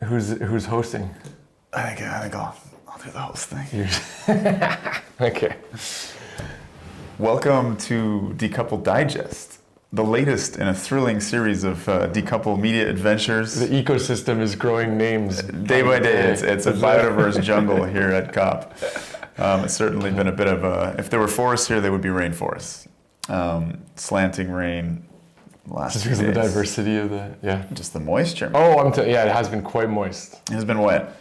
Who's hosting? I think I'll do the host thing. Okay. Welcome to Decouple Digest, the latest in a thrilling series of Decouple media adventures. The ecosystem is growing names. Day by day, it's a biodiverse jungle here at COP. It's certainly been a bit of a, if there were forests here, they would be rainforests. Slanting rain last Just few because of the days. diversity of the, Just the moisture. Oh, yeah, it has been quite moist. It has been wet.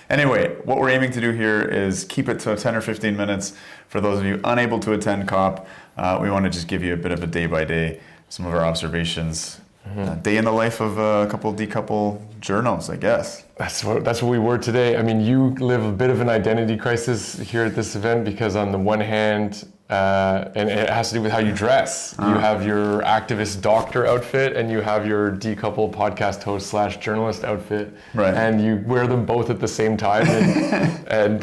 Anyway, what we're aiming to do here is keep it to 10 or 15 minutes. For those of you unable to attend COP, we want to just give you a bit of a day-by-day, some of our observations. Day in the life of a couple of Decouple journos, I guess. That's what we were today. I mean, you live a bit of an identity crisis here at this event because on the one hand, and it has to do with how you dress. You have your activist doctor outfit and you have your Decouple podcast host / journalist outfit. Right. And you wear them both at the same time and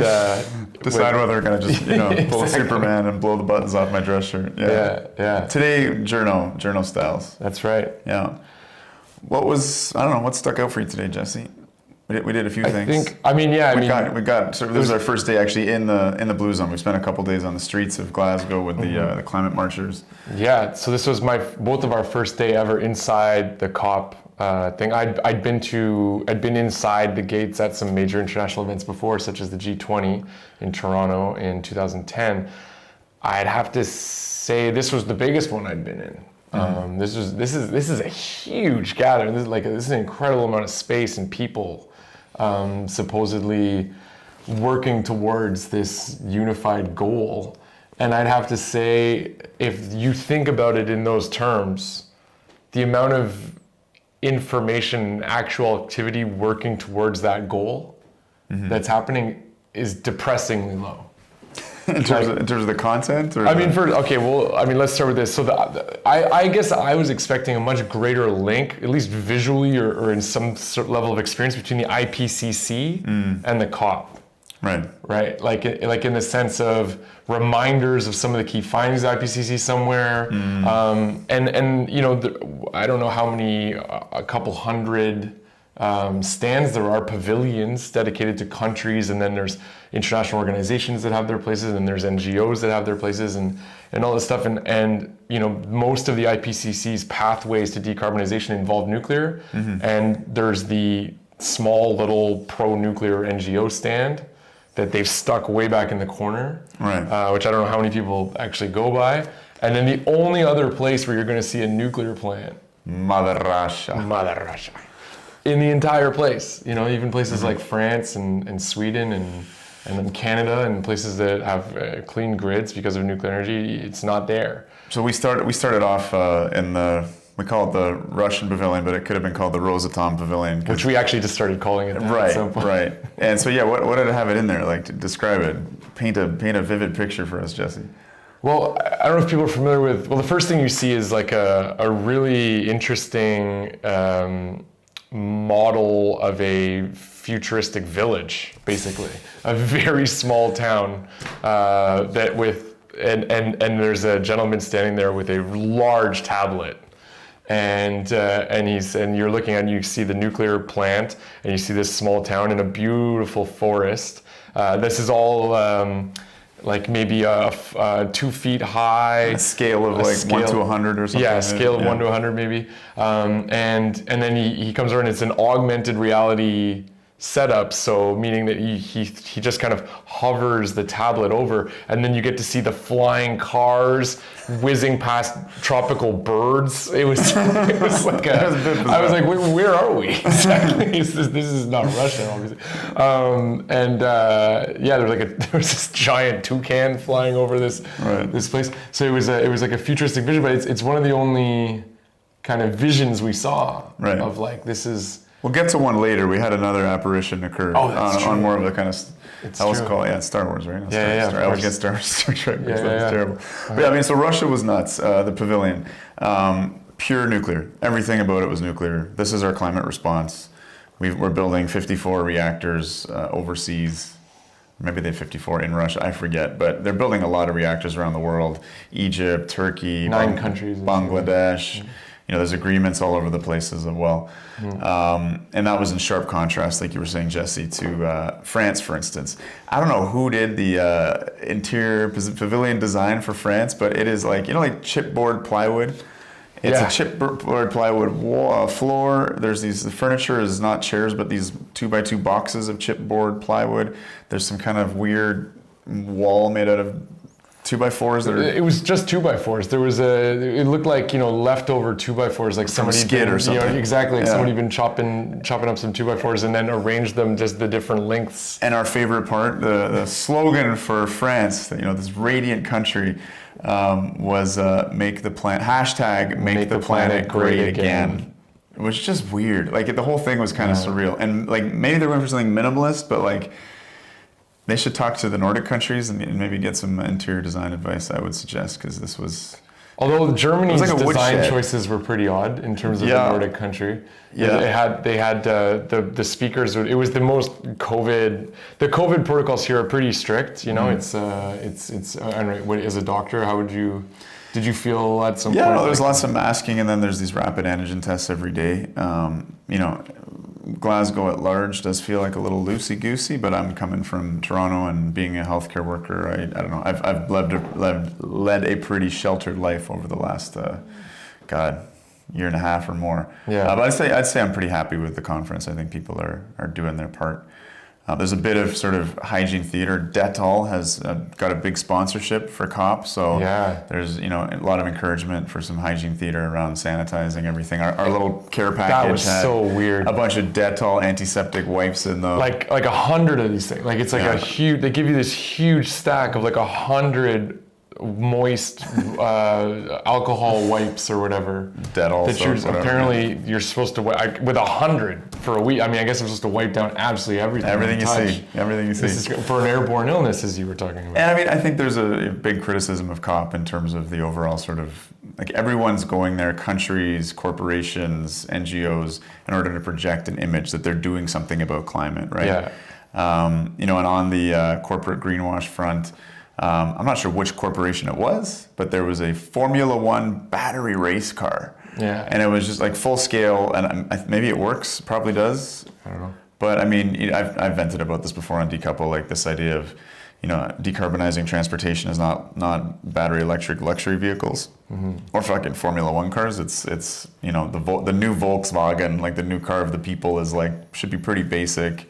Decide whether we're going to just, pull a Exactly. Superman and blow the buttons off my dress shirt. Yeah. Today, journo styles. That's right. Yeah. What stuck out for you today, Jesse? We did a few things. We got. So this is our first day actually in the Blue Zone. We spent a couple days on the streets of Glasgow with the climate marchers. Yeah. So this was both of our first day ever inside the COP thing. I'd been inside the gates at some major international events before, such as the G20 in Toronto in 2010. I'd have to say this was the biggest one I'd been in. This is a huge gathering. This is an incredible amount of space and people supposedly working towards this unified goal. And I'd have to say, if you think about it in those terms, the amount of information, actual activity working towards that goal that's happening is depressingly low. In terms of the content? Or let's start with this. So I guess I was expecting a much greater link, at least visually or in some sort of level of experience, between the IPCC and the COP. Right? Like in the sense of reminders of some of the key findings of the IPCC somewhere. I don't know how many, a couple hundred stands there are, pavilions dedicated to countries, and then there's international organizations that have their places, and there's NGOs that have their places, and all this stuff. And most of the IPCC's pathways to decarbonization involve nuclear, and there's the small little pro-nuclear NGO stand that they've stuck way back in the corner, which I don't know how many people actually go by. And then the only other place where you're going to see a nuclear plant, Mother Russia. In the entire place, even places like France and Sweden and then Canada and places that have clean grids because of nuclear energy, it's not there. So we started off we call it the Russian Pavilion, but it could have been called the Rosatom Pavilion. Which we actually just started calling it. Right. And so what did it have it in there? Like, to describe it, paint a vivid picture for us, Jesse. Well, I don't know if people are familiar with. Well, the first thing you see is like a really interesting model of a futuristic village, basically a very small town and there's a gentleman standing there with a large tablet, and you're looking at, you see the nuclear plant, and you see this small town in a beautiful forest. This is all like maybe 2 feet high. A scale of 1 to 100 or something. Yeah, a scale of 1 to 100 maybe. And then he comes over and it's an augmented reality setup, so meaning that he just kind of hovers the tablet over, and then you get to see the flying cars whizzing past tropical birds. It was like I was like, where are we exactly? This is not Russia, obviously. There was this giant toucan flying over this place. So it was like a futuristic vision, but it's one of the only kind of visions we saw of like, this is. We'll get to one later. We had another apparition occur on more of the kind of, Star Wars, right? I always get Star Trek, that's terrible. But so Russia was nuts, the pavilion. Pure nuclear. Everything about it was nuclear. This is our climate response. We're building 54 reactors overseas. Maybe they have 54 in Russia, I forget. But they're building a lot of reactors around the world. Egypt, Turkey, 9 countries. Bangladesh. there's agreements all over the place as well. And that was in sharp contrast, like you were saying, Jesse, to France, for instance. I don't know who did the interior pavilion design for France, but it is like, like chipboard plywood. It's a chipboard plywood floor. The furniture is not chairs, but these 2x2 boxes of chipboard plywood. There's some kind of weird wall made out of 2x4s. It was just 2x4s. It looked like, leftover 2x4s, like somebody skid or something. Exactly, like somebody been chopping up some 2x4s and then arranged them just the different lengths. And our favorite part, the slogan for France, this radiant country, was make the planet great again. It was just weird. Like the whole thing was kind of surreal. And like maybe they're going for something minimalist, but like they should talk to the Nordic countries and maybe get some interior design advice, I would suggest, because this was... Although Germany's design choices were pretty odd in terms of the Nordic country. Yeah. They had the speakers. It was the most COVID. The COVID protocols here are pretty strict. It's as a doctor, did you feel at some point? Yeah, there's lots of masking, and then there's these rapid antigen tests every day. Glasgow at large does feel like a little loosey-goosey, but I'm coming from Toronto and being a healthcare worker, I don't know. I've led a pretty sheltered life over the last, year and a half or more. Yeah. But I'd say I'm pretty happy with the conference. I think people are doing their part. There's a bit of sort of hygiene theater. Dettol has got a big sponsorship for COP, so there's a lot of encouragement for some hygiene theater around sanitizing everything. Our little care package that was so weird. A bunch of Dettol antiseptic wipes in the like 100 of these things. Like it's like a huge. They give you this huge stack of like 100 moist alcohol wipes or whatever. Dettol. That apparently you're supposed to wipe with 100 for a week. I mean, I guess I'm supposed to wipe down absolutely everything. Everything you see. This is for an airborne illness, as you were talking about. And I mean, I think there's a big criticism of COP in terms of the overall sort of like everyone's going there, countries, corporations, NGOs, in order to project an image that they're doing something about climate, right? Yeah. And on the corporate greenwash front. I'm not sure which corporation it was, but there was a Formula One battery race car. Yeah. And it was just like full scale, and maybe it works, probably does. I don't know. But I mean, I've vented about this before on Decouple, like this idea of, decarbonizing transportation is not battery electric luxury vehicles or fucking Formula One cars. It's the new Volkswagen, like the new car of the people, is like should be pretty basic.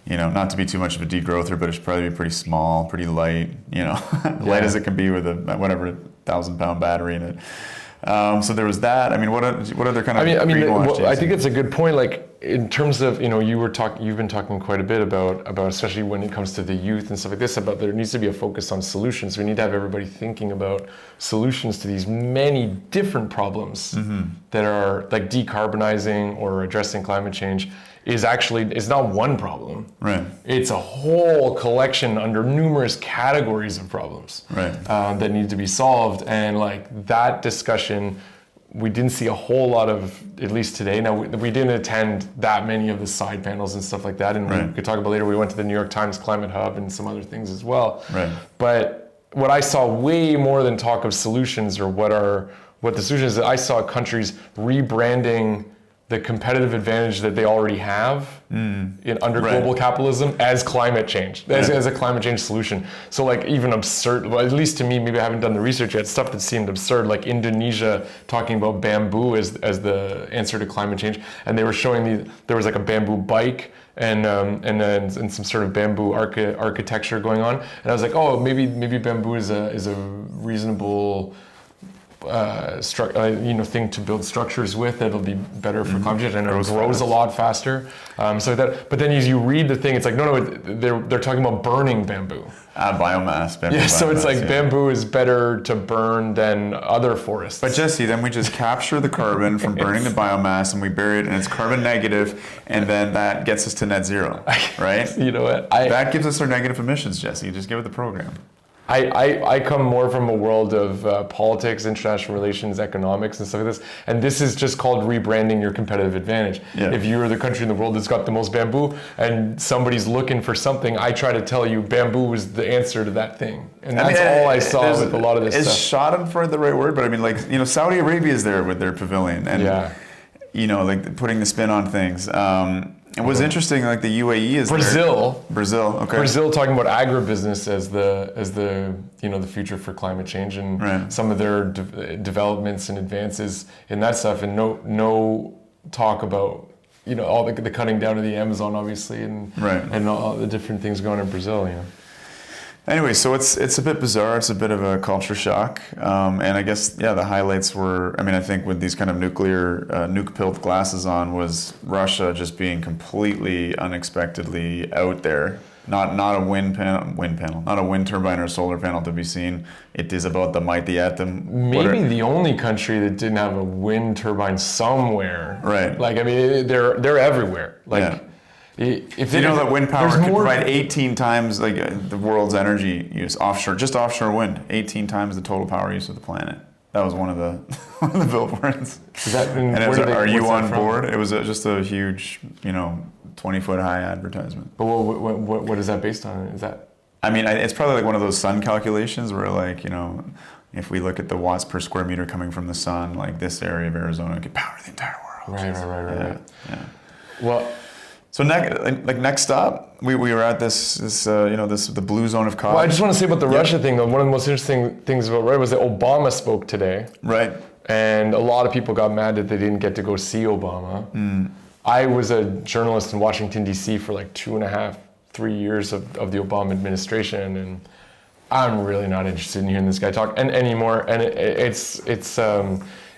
Not to be too much of a degrowther, but it should probably be pretty small, pretty light, light as it can be with a 1,000-pound battery in it. So there was that. I mean, what other kind of greenwash? I think it's a good point. Like in terms of you've been talking quite a bit about especially when it comes to the youth and stuff like this, about there needs to be a focus on solutions. We need to have everybody thinking about solutions to these many different problems that are like decarbonizing or addressing climate change. It's not one problem. Right. It's a whole collection under numerous categories of problems that need to be solved. And like that discussion, we didn't see a whole lot of, at least today. Now, we didn't attend that many of the side panels and stuff like that. And we could talk about later. We went to the New York Times Climate Hub and some other things as well. Right. But what I saw way more than talk of solutions or what the solution is, I saw countries rebranding the competitive advantage that they already have under global capitalism as climate change, as a climate change solution. So like even absurd, well, at least to me, maybe I haven't done the research yet, stuff that seemed absurd, like Indonesia talking about bamboo as the answer to climate change. And they were showing there was like a bamboo bike and some sort of bamboo architecture going on. And I was like, oh, maybe bamboo is a reasonable thing to build structures with that'll be better for climate change, and it grows a lot faster. But then as you read the thing, it's like no, they're talking about burning bamboo. Biomass. So it's like bamboo is better to burn than other forests. But Jesse, then we just capture the carbon from burning the biomass and we bury it, and it's carbon negative, and then that gets us to net zero, right? You know what? That gives us our negative emissions, Jesse. You just give it the program. I come more from a world of politics, international relations, economics, and stuff like this. And this is just called rebranding your competitive advantage. Yeah. If you're the country in the world that's got the most bamboo and somebody's looking for something, I try to tell you bamboo is the answer to that thing. And that's all I saw with a lot of this stuff. Is schadenfreude the right word? But I mean, like, you know, Saudi Arabia is there with their pavilion. And, you know, like putting the spin on things. It was interesting, like the UAE is Brazil. There. Brazil, okay. Brazil talking about agribusiness as the you know, the future for climate change and some of their developments and advances in that stuff, and no talk about, you know, all the cutting down of the Amazon, obviously, and all the different things going on in Brazil, you know. Anyway, so it's a bit bizarre. It's a bit of a culture shock, and I guess the highlights were. I mean, I think with these kind of nuclear nuke-pilled glasses on was Russia just being completely unexpectedly out there. Not a wind panel, not a wind turbine or a solar panel to be seen. It is about the mighty atom. Maybe the only country that didn't have a wind turbine somewhere. Right. Like, I mean, they're everywhere. Like. If you know that wind power can provide 18 times like the world's energy use offshore, just offshore wind, 18 times the total power use of the planet. That was one of the billboards. Are you on board? It was just a huge, you know, 20-foot high advertisement. But what is that based on? Is that? I mean, it's probably like one of those sun calculations where, like, you know, if we look at the watts per square meter coming from the sun, like this area of Arizona could power the entire world. Right. Yeah. Well. So next up, we were at the blue zone of COP. Well, I just want to say about the Russia thing though. One of the most interesting things about Russia was that Obama spoke today. Right. And a lot of people got mad that they didn't get to go see Obama. I was a journalist in Washington D.C. for like 2.5, 3 years of the Obama administration, and I'm really not interested in hearing this guy talk anymore. And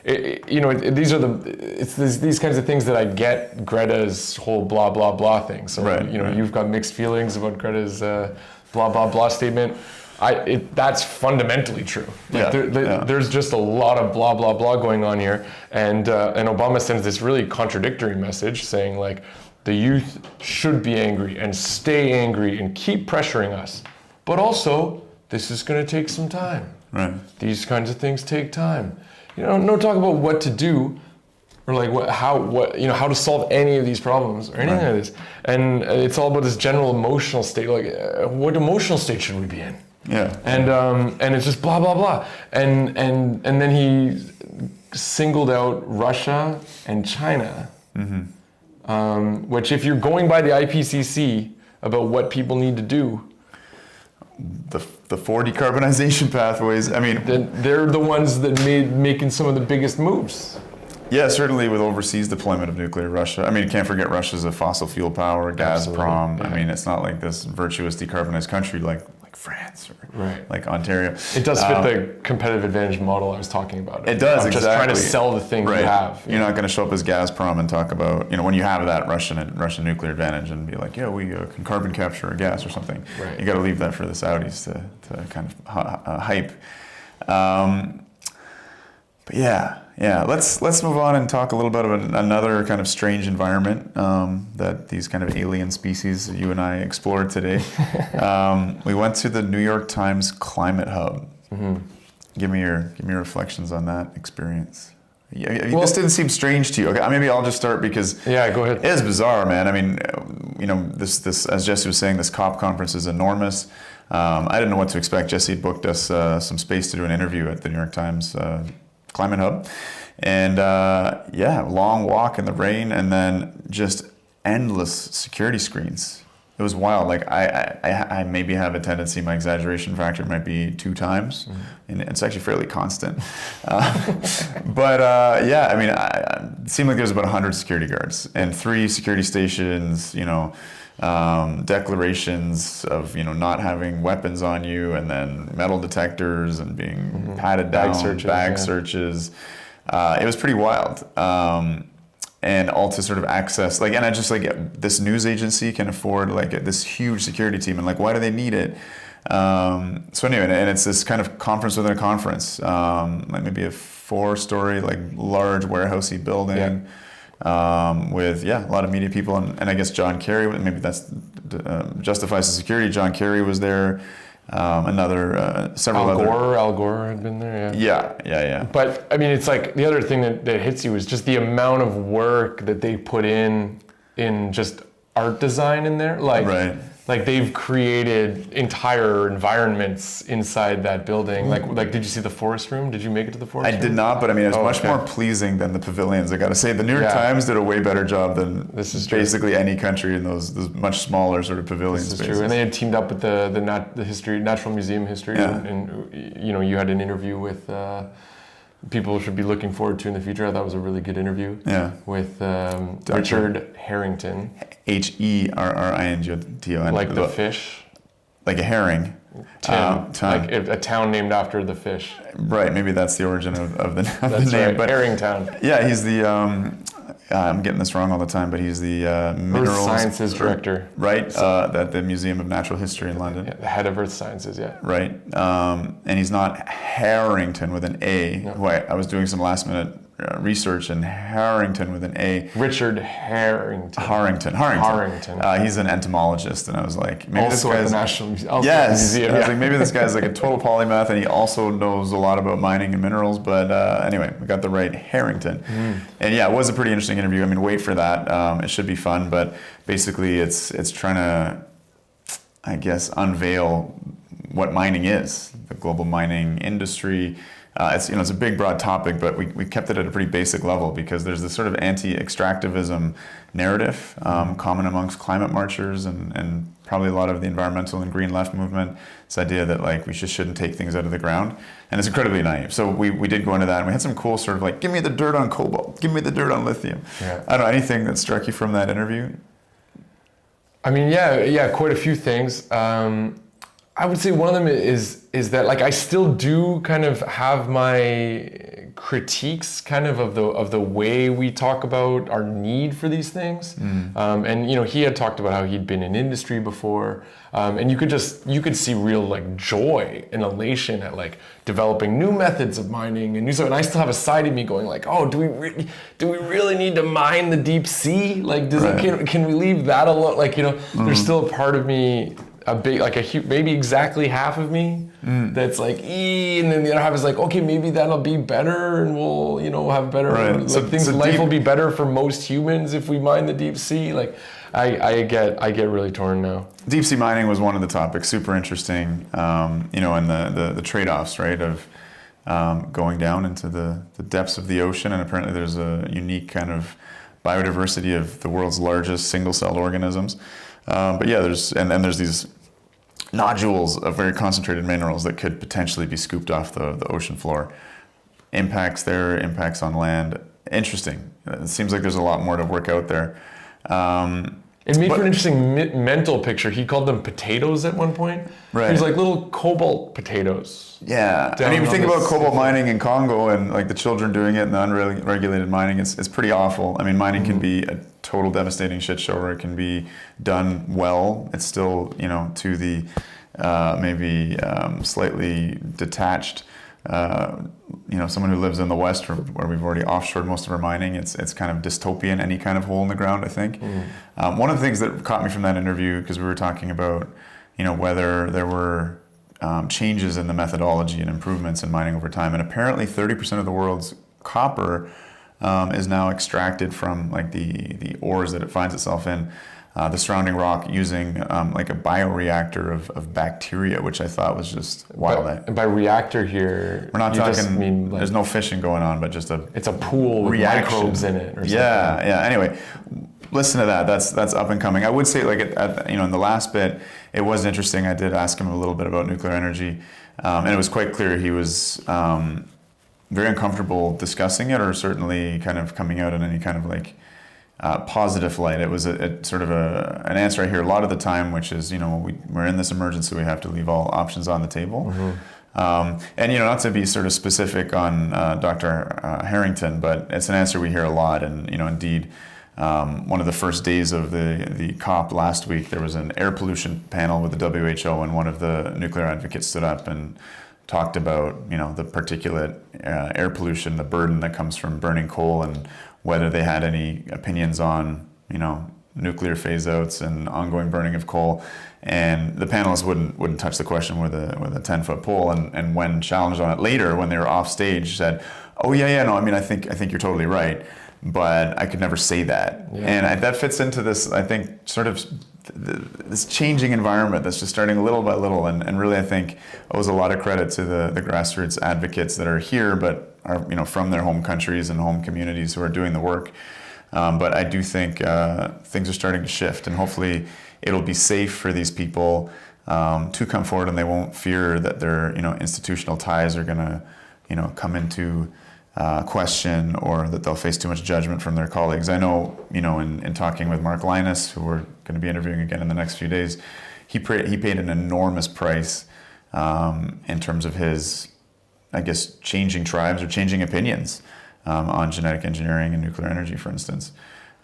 these kinds of things that I get Greta's whole blah blah blah thing. So you've got mixed feelings about Greta's blah blah blah statement. That's fundamentally true. There's just a lot of blah blah blah going on here, and Obama sends this really contradictory message saying, like, the youth should be angry and stay angry and keep pressuring us, but also this is going to take some time. Right. These kinds of things take time. You know, no talk about what to do, or like how to solve any of these problems or anything like this. And it's all about this general emotional state. Like, what emotional state should we be in? Yeah. And it's just blah blah blah. And then he singled out Russia and China, which, if you're going by the IPCC about what people need to do. The 4 decarbonization pathways, I mean... They're the ones that making some of the biggest moves. Yeah, certainly with overseas deployment of nuclear Russia. I mean, you can't forget Russia's a fossil fuel power, Gazprom. Yeah. I mean, it's not like this virtuous decarbonized country like France or like Ontario. It does fit the competitive advantage model I was talking about. It does, exactly. Just trying to sell the thing you have. You're not going to show up as Gazprom and talk about, you know, when you have that Russian nuclear advantage and be like, we can carbon capture a gas or something. Right. You got to leave that for the Saudis to kind of hype. But let's move on and talk a little bit about another kind of strange environment that these kind of alien species that you and I explored today. We went to the New York Times Climate Hub. Give me your reflections on that experience. This didn't seem strange to you. Okay, maybe I'll just start because go ahead. It is bizarre, man. I mean, you know, this as Jesse was saying, this COP conference is enormous. I didn't know what to expect. Jesse booked us some space to do an interview at the New York Times Climate Hub, and long walk in the rain, and then just endless security screens. It was wild. Like I maybe have a tendency, my exaggeration factor might be 2 times, and it's actually fairly constant. But I mean, it seemed like there was about 100 security guards and 3 security stations. You know, declarations of, you know, not having weapons on you, and then metal detectors and being patted down, bag searches. It was pretty wild. And all to sort of access, like, and I just like, this news agency can afford like this huge security team, and like, why do they need it? So anyway, and it's this kind of conference within a conference, like maybe a 4-story, like large warehousey building. With a lot of media people, and I guess John Kerry, maybe that's justifies the security. John Kerry was there, several Al Gore had been there, yeah. But I mean, it's like the other thing that hits you is just the amount of work that they put in just art design in there. Like they've created entire environments inside that building. Like did you see the forest room? Did you make it to the forest room? I did not, but I mean, it was much more pleasing than the pavilions. I got to say, the New York Times did a way better job than basically any country in those much smaller sort of pavilion spaces. This is true, and they had teamed up with the Natural Museum History, and you had an interview with. People should be looking forward to in the future. I thought it was a really good interview with Richard Harrington. Herrington. Like the fish? Like a herring. Like a town named after the fish. Right, maybe that's the origin of the name. Right, but Herrington. Yeah, he's the... I'm getting this wrong all the time, but he's the minerals... Earth Sciences Director. Right, at the Museum of Natural History in London. Yeah, the head of Earth Sciences, Right, and he's not Harrington with an A. No. I was doing some last minute research, and Harrington with an A. Richard Harrington. Harrington. He's an entomologist, and I was like, maybe also this guy's... at the National Museum. Museum. I was like, maybe this guy's like a total polymath, and he also knows a lot about mining and minerals. But anyway, we got the right Harrington. And yeah, it was a pretty interesting interview. I mean, wait for that. It should be fun. But basically, it's trying to, I guess, unveil what mining is, the global mining industry. It's a big, broad topic, but we kept it at a pretty basic level because there's this sort of anti-extractivism narrative common amongst climate marchers and probably a lot of the environmental and green left movement. This idea that like we just shouldn't take things out of the ground, and it's incredibly naive. So we did go into that, and we had some cool sort of like, give me the dirt on cobalt, give me the dirt on lithium. Yeah. I don't know, anything that struck you from that interview? I mean, yeah, quite a few things. I would say one of them is that like I still do kind of have my critiques kind of the way we talk about our need for these things. And he had talked about how he'd been in industry before, and you could see real like joy and elation at like developing new methods of mining and new stuff. And I still have a side of me going like, oh, do we really need to mine the deep sea? Like, can we leave that alone? Like, there's still a part of me. Maybe exactly half of me that's like, and then the other half is like, okay, maybe that'll be better, and we'll, have better, life will be better for most humans if we mine the deep sea. Like, I get really torn now. Deep sea mining was one of the topics, super interesting, and the trade-offs, right, of going down into the depths of the ocean, and apparently there's a unique kind of biodiversity of the world's largest single-celled organisms. But yeah, there's these nodules of very concentrated minerals that could potentially be scooped off the ocean floor. Impacts on land. Interesting. It seems like there's a lot more to work out there. It made for an interesting mental picture. He called them potatoes at one point. Right. He's like little cobalt potatoes. Yeah. I mean, think about cobalt mining in Congo and like the children doing it and the unregulated mining. It's pretty awful. I mean, mining can be a total devastating shit show, or it can be done well. It's still, to the maybe slightly detached, someone who lives in the West where we've already offshored most of our mining. It's kind of dystopian, any kind of hole in the ground, I think. One of the things that caught me from that interview, because we were talking about, whether there were changes in the methodology and improvements in mining over time. And apparently 30% of the world's copper is now extracted from like the ores that it finds itself in, the surrounding rock, using like a bioreactor of bacteria, which I thought was just wild. By reactor here, we're not talking. There's no fishing going on, but just it's a pool with microbes in it, or something. Yeah. Anyway, listen to that. That's up and coming. I would say like in the last bit, it was interesting. I did ask him a little bit about nuclear energy, and it was quite clear he was very uncomfortable discussing it, or certainly kind of coming out in any kind of like positive light. It was a sort of an answer I hear a lot of the time, which is, we're in this emergency, we have to leave all options on the table. And not to be sort of specific on Dr. Harrington, but it's an answer we hear a lot. And indeed, one of the first days of the COP last week, there was an air pollution panel with the WHO, and one of the nuclear advocates stood up and talked about the particulate air pollution, the burden that comes from burning coal, and whether they had any opinions on nuclear phase outs and ongoing burning of coal. And the panelists wouldn't touch the question with a 10-foot pole. And when challenged on it later, when they were off stage, said, "Oh no, I mean, I think you're totally right, but I could never say that." Yeah. And that fits into this, I think, sort of this changing environment that's just starting little by little. And really, I think owes a lot of credit to the grassroots advocates that are here, but are from their home countries and home communities who are doing the work. But I do think things are starting to shift, and hopefully it'll be safe for these people to come forward, and they won't fear that their institutional ties are going to come into question, or that they'll face too much judgment from their colleagues. I know in talking with Mark Linus, who we're going to be interviewing again in the next few days, he paid an enormous price in terms of his, I guess, changing tribes or changing opinions on genetic engineering and nuclear energy, for instance.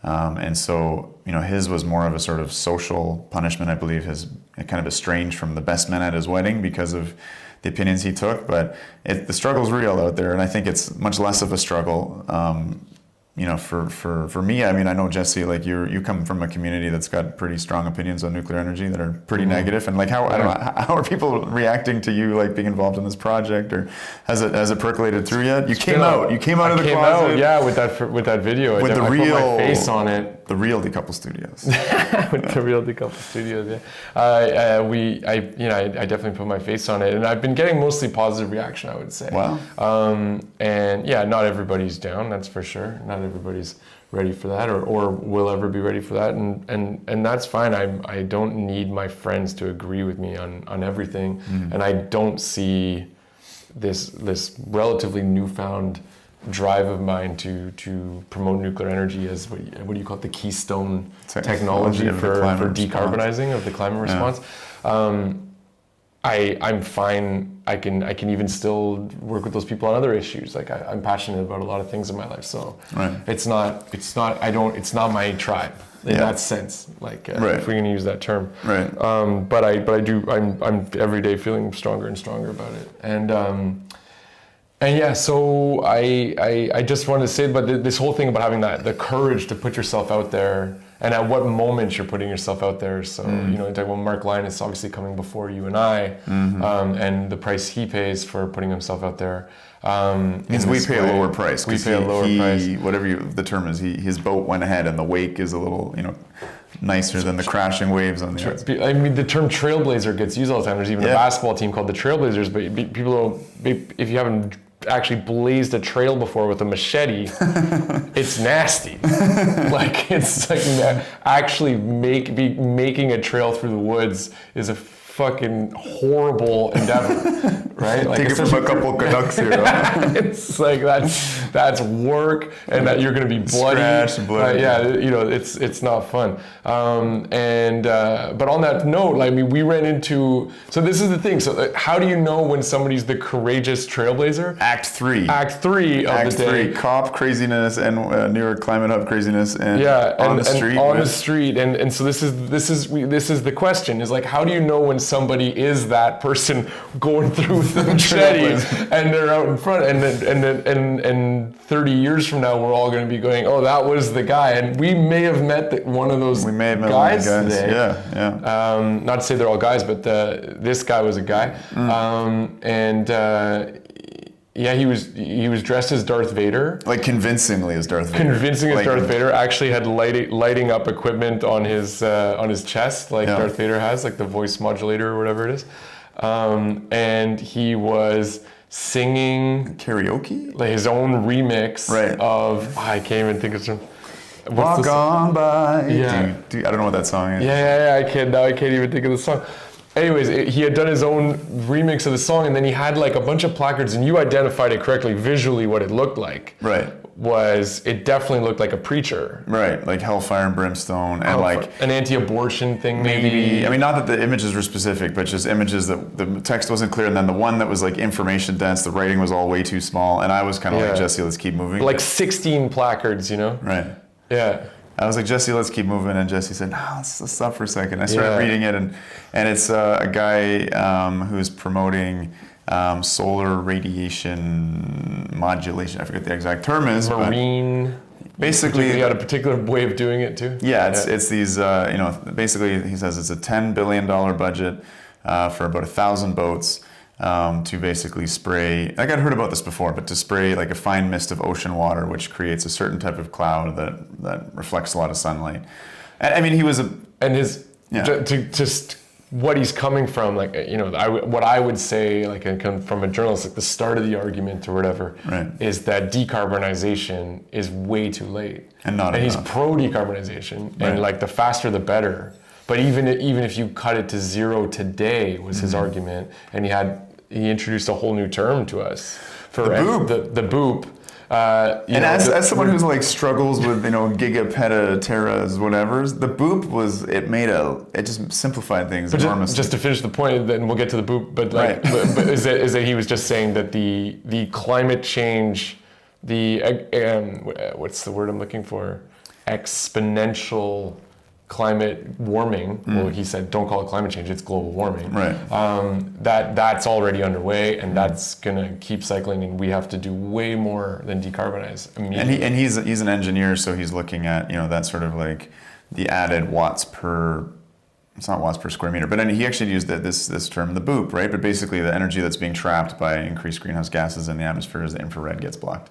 And so, his was more of a sort of social punishment, I believe, his kind of estranged from the best men at his wedding because of the opinions he took. But the struggle's real out there, and I think it's much less of a struggle. For me, I mean, I know, Jesse, like you come from a community that's got pretty strong opinions on nuclear energy that are pretty negative. And like, how are people reacting to you, like, being involved in this project, or has it percolated through yet? You came out of the closet. With that video. With I put my face on it. The real Decouple Studios. With the real Decouple Studios, yeah. I definitely put my face on it, and I've been getting mostly positive reaction, I would say. Wow. And yeah, not everybody's down, that's for sure. Not everybody's ready for that, or will ever be ready for that, and that's fine. I don't need my friends to agree with me on everything, and I don't see this relatively newfound drive of mine to promote nuclear energy as what do you call it, the keystone technology for decarbonizing of the climate response. I'm fine. I can even still work with those people on other issues. Like I'm passionate about a lot of things in my life. So it's not my tribe in that sense. Like if we're going to use that term. Right. But I'm every day feeling stronger and stronger about it. And yeah, so I just wanted to say about this whole thing about having the courage to put yourself out there, and at what moment you're putting yourself out there. So, you talk about Mark Linus obviously coming before you and I, and the price he pays for putting himself out there. We pay a lower price. We pay a lower price. Whatever the term is, his boat went ahead, and the wake is a little, nicer than the crashing waves on the outside. I mean, the term trailblazer gets used all the time. There's even a basketball team called the Trailblazers, but people don't, if you haven't actually blazed a trail before with a machete, it's nasty. Like, it's like actually making a trail through the woods is a fucking horrible endeavor, right? Like, take it from a couple Canucks here. It's like that's work, and that you're going to be bloody. It's not fun. But on that note, I mean, we ran into. So this is the thing. So how do you know when somebody's the courageous trailblazer? Act 3 of the day. COP craziness and New York Climate Hub craziness, and on the street. And so this is the question: is like, how do you know when somebody is that person going through with the machete and they're out in front, and 30 years from now we're all going to be going, oh, that was the guy, and we may have met one of those guys today. Not to say they're all guys, but this guy was a guy, he was dressed as Darth Vader. Like convincingly as Darth Vader. Darth Vader. Actually had lighting up equipment on his chest, like Darth Vader has, like the voice modulator or whatever it is. And he was singing karaoke, like his own remix of I can't even think of some. Walk on by. Yeah. I don't know what that song is. I can't even think of the song. Anyways, he had done his own remix of the song, and then he had like a bunch of placards, and you identified it correctly visually. What it looked like was it definitely looked like a preacher, like hellfire and brimstone, and like an anti-abortion thing, maybe. I mean, not that the images were specific, but just images that the text wasn't clear, and then the one that was like information dense, the writing was all way too small, and I was kind of like, Jesse, let's keep moving. Like 16 placards, Yeah. I was like, Jesse, let's keep moving. And Jesse said, no, let's stop for a second. I started reading it, and it's a guy who's promoting solar radiation modulation. I forget the exact term is. Marine Basically, he had a particular way of doing it too. Yeah, it's these. Basically, he says it's a $10 billion budget for about 1,000 boats to basically spray. Like I'd heard about this before, but to spray like a fine mist of ocean water, which creates a certain type of cloud that reflects a lot of sunlight. I mean, he was just what he's coming from, like, what I would say, like, from a journalist, like the start of the argument or whatever, is that decarbonization is way too late, and he's pro decarbonization, and like the faster the better. But even if you cut it to zero today, was his argument, and he introduced a whole new term to us for the boop. As someone who's like struggles with gigapetateras, whatever's, the boop it just simplified things enormously. Just to finish the point, then we'll get to the boop. But like, but is that he was just saying that the climate change, what's the word I'm looking for? Exponential climate warming. Well, he said, don't call it climate change, it's global warming. Right. That's already underway, and that's gonna keep cycling, and we have to do way more than decarbonize immediately. And he's an engineer, so he's looking at that sort of like the added watts per. It's not watts per square meter, but he actually used this term, the boop, right? But basically, the energy that's being trapped by increased greenhouse gases in the atmosphere as the infrared gets blocked,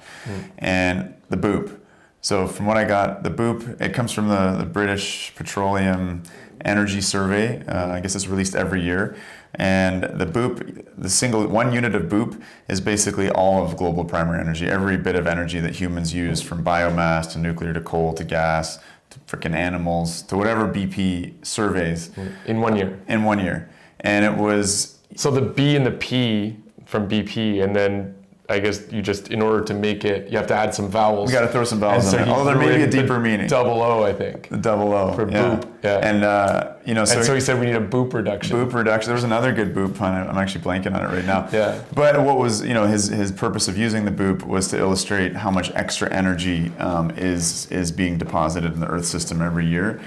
and the boop. So from what I got, the boop, it comes from the British Petroleum Energy Survey. I guess it's released every year. And the boop, one unit of boop is basically all of global primary energy, every bit of energy that humans use, from biomass to nuclear to coal to gas to frickin' animals to whatever BP surveys. In 1 year. In 1 year. And it was... So the B and the P from BP, and then I guess you just, in order to make it, you have to add some vowels. We got to throw some vowels in there. Although there may be a deeper meaning. Double O, I think. The double O. For boop. Yeah. And, so he said we need a boop reduction. Boop reduction. There was another good boop pun. I'm actually blanking on it right now. Yeah. But what was, his purpose of using the boop was to illustrate how much extra energy is being deposited in the Earth system every year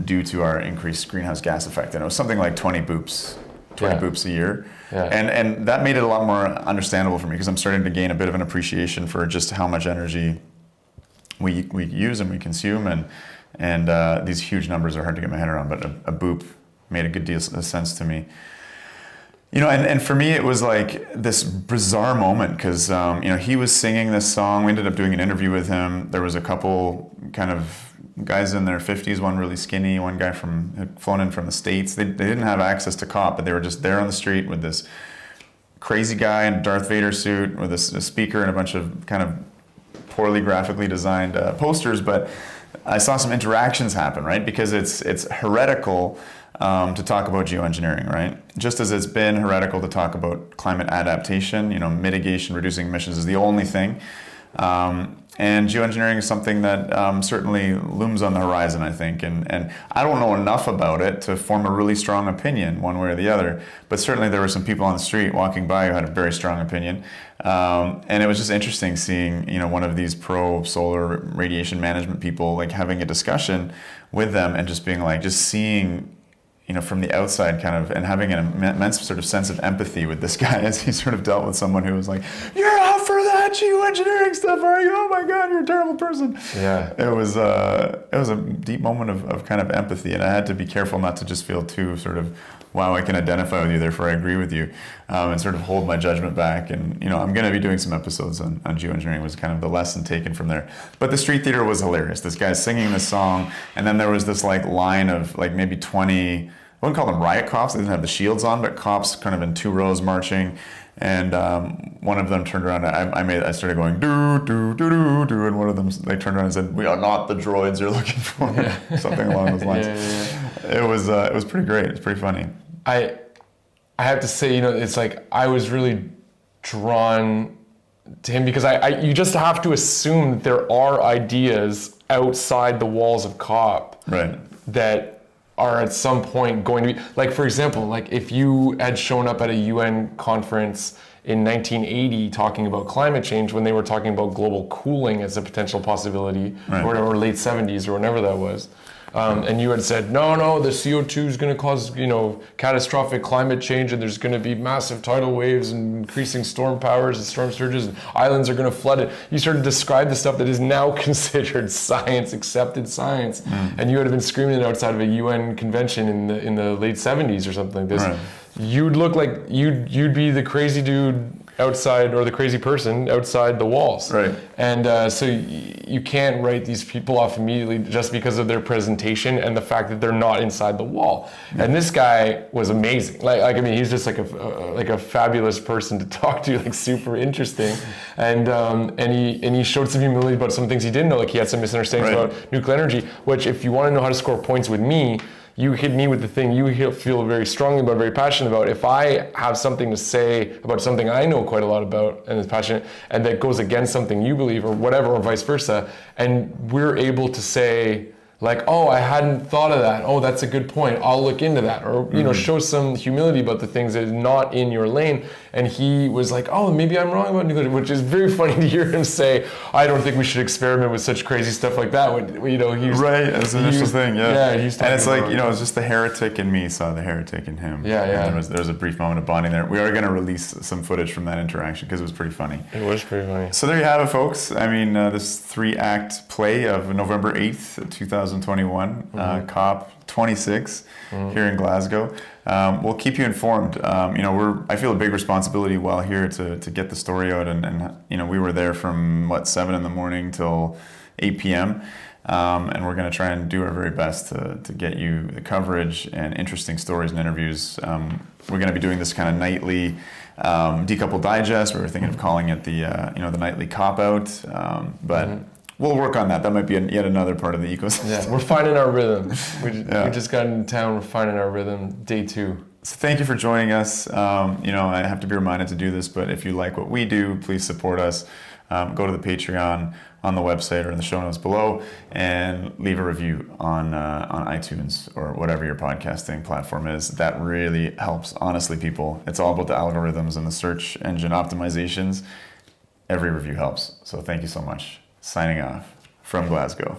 due to our increased greenhouse gas effect. And it was something like 20 boops a year. Yeah. And that made it a lot more understandable for me, because I'm starting to gain a bit of an appreciation for just how much energy we use and we consume, and these huge numbers are hard to get my head around, but a boop made a good deal of sense to me. And for me it was like this bizarre moment, because he was singing this song. We ended up doing an interview with him. There was a couple kind of guys in their 50s, one really skinny, one guy had flown in from the States. They didn't have access to COP, but they were just there on the street with this crazy guy in a Darth Vader suit with a speaker and a bunch of kind of poorly graphically designed posters. But I saw some interactions happen, right? Because it's heretical to talk about geoengineering, right? Just as it's been heretical to talk about climate adaptation, mitigation, reducing emissions is the only thing. And geoengineering is something that certainly looms on the horizon, I think. And I don't know enough about it to form a really strong opinion one way or the other. But certainly there were some people on the street walking by who had a very strong opinion. And it was just interesting seeing, one of these pro-solar radiation management people, like, having a discussion with them and just being like, just seeing, from the outside kind of, and having an immense sort of sense of empathy with this guy as he sort of dealt with someone who was like, "You're out for that geoengineering stuff, are you? Oh my God, you're a terrible person." Yeah. It was a deep moment of kind of empathy, and I had to be careful not to just feel too sort of, wow, I can identify with you, therefore I agree with you, and sort of hold my judgment back. And, I'm going to be doing some episodes on geoengineering, was kind of the lesson taken from there. But the street theater was hilarious. This guy's singing this song, and then there was this like line of like maybe 20, I wouldn't call them riot cops, they didn't have the shields on, but cops kind of in 2 rows marching. And one of them turned around, I started going, do, do, do, do, do, and one of them, they turned around and said, "We are not the droids you're looking for," something along those lines. Yeah. It was pretty great. It's pretty funny. I have to say, it's like I was really drawn to him because you just have to assume that there are ideas outside the walls of COP, right, that are at some point going to be, like, for example, like if you had shown up at a UN conference in 1980 talking about climate change when they were talking about global cooling as a potential possibility, right, or late 70s or whenever that was, and you had said, no, the CO2 is going to cause, catastrophic climate change, and there's going to be massive tidal waves and increasing storm powers and storm surges, and islands are going to flood it. You sort of described the stuff that is now considered science, accepted science, and you had been screaming it outside of a UN convention in the late 70s or something like this. Right. You'd look like you'd be the crazy dude outside, or the crazy person outside the walls. Right. And so you can't write these people off immediately just because of their presentation and the fact that they're not inside the wall. Yeah. And this guy was amazing. He's just like a fabulous person to talk to, like super interesting. And he showed some humility about some things he didn't know. Like he had some misunderstandings about nuclear energy, which if you want to know how to score points with me, you hit me with the thing you feel very strongly about, very passionate about. If I have something to say about something I know quite a lot about and is passionate, and that goes against something you believe or whatever, or vice versa, and we're able to say, like, oh, I hadn't thought of that. Oh, that's a good point. I'll look into that. Or, show some humility about the things that is not in your lane. And he was like, oh, maybe I'm wrong about nuclear, which is very funny to hear him say, I don't think we should experiment with such crazy stuff like that. Right, as an initial thing, yeah. And it's like, it's just the heretic in me saw the heretic in him. Yeah. And there was a brief moment of bonding there. We are going to release some footage from that interaction because it was pretty funny. It was pretty funny. So there you have it, folks. I mean, this 3-act play of November 8th, 2021, COP 26 here in Glasgow. We'll keep you informed. I feel a big responsibility while here to get the story out, and we were there from 7 in the morning till 8 p.m. And we're going to try and do our very best to get you the coverage and interesting stories and interviews. We're going to be doing this kind of nightly decoupled digest. We were thinking of calling it the nightly cop out, but. We'll work on that. That might be yet another part of the ecosystem. Yeah, we're finding our rhythm. We just got into town. We're finding our rhythm. Day 2. So thank you for joining us. I have to be reminded to do this, but if you like what we do, please support us. Go to the Patreon on the website or in the show notes below, and leave a review on iTunes or whatever your podcasting platform is. That really helps. Honestly, people, it's all about the algorithms and the search engine optimizations. Every review helps. So thank you so much. Signing off from Glasgow.